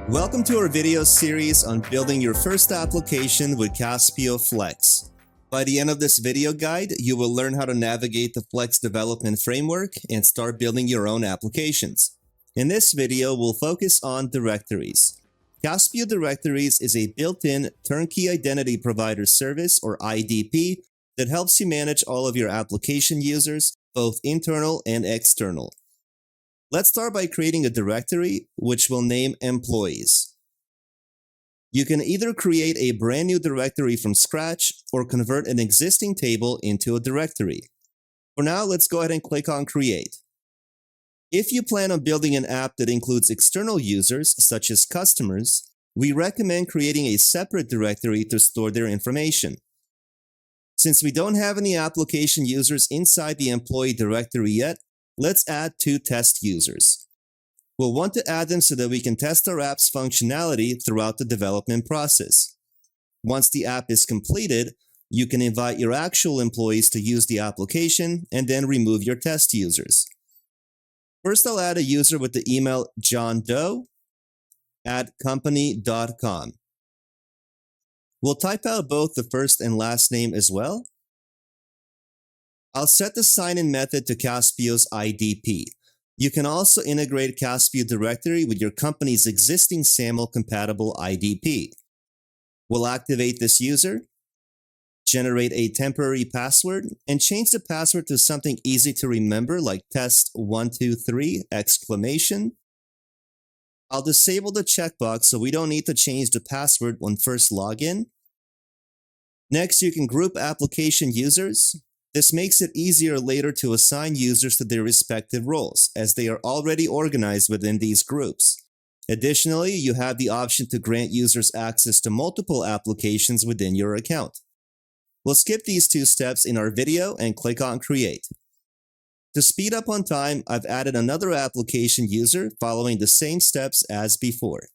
Welcome to our video series on building your first application with Caspio Flex. By the end of this video guide, you will learn how to navigate the Flex development framework and start building your own applications. In this video, we'll focus on directories. Caspio Directories is a built-in turnkey identity provider service, or IDP, that helps you manage all of your application users, both internal and external. Let's start by creating a directory, which we'll name employees. You can either create a brand new directory from scratch or convert an existing table into a directory. For now, let's go ahead and click on Create. If you plan on building an app that includes external users, such as customers, we recommend creating a separate directory to store their information. Since we don't have any application users inside the employee directory yet, let's add 2 test users. We'll want to add them so that we can test our app's functionality throughout the development process. Once the app is completed, you can invite your actual employees to use the application and then remove your test users. First, I'll add a user with the email johndoe@company.com. We'll type out both the first and last name as well. I'll set the sign-in method to Caspio's IDP. You can also integrate Caspio Directory with your company's existing SAML-compatible IDP. We'll activate this user, generate a temporary password, and change the password to something easy to remember like test123! I'll disable the checkbox so we don't need to change the password when first login. Next, you can group application users. This makes it easier later to assign users to their respective roles, as they are already organized within these groups. Additionally, you have the option to grant users access to multiple applications within your account. We'll skip these 2 steps in our video and click on Create. To speed up on time, I've added another application user following the same steps as before.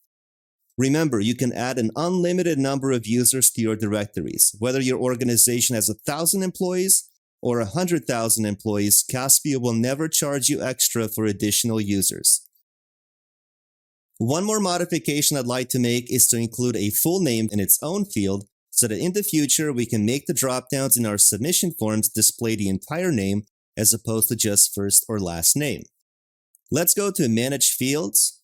Remember, you can add an unlimited number of users to your directories. Whether your organization has 1,000 employees or 100,000 employees, Caspio will never charge you extra for additional users. One more modification I'd like to make is to include a full name in its own field so that in the future we can make the dropdowns in our submission forms display the entire name as opposed to just first or last name. Let's go to Manage Fields.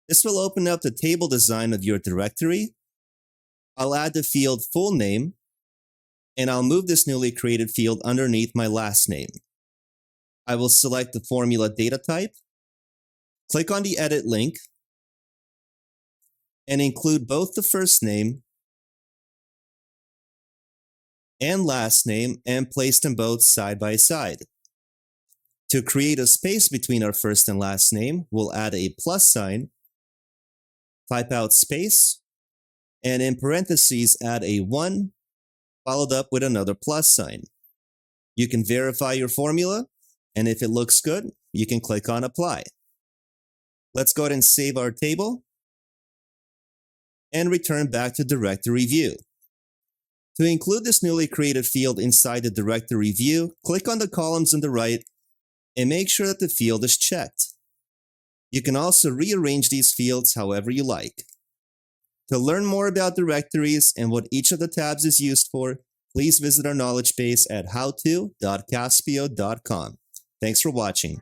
This will open up the table design of your directory. I'll add the field full name, and I'll move this newly created field underneath my last name. I will select the formula data type, click on the edit link, and include both the first name and last name and place them both side by side. To create a space between our first and last name, we'll add a plus sign, type out space, and in parentheses add a 1, followed up with another plus sign. You can verify your formula, and if it looks good, you can click on Apply. Let's go ahead and save our table and return back to Directory View. To include this newly created field inside the Directory View, click on the columns on the right and make sure that the field is checked. You can also rearrange these fields however you like. To learn more about directories and what each of the tabs is used for, please visit our knowledge base at howto.caspio.com. Thanks for watching.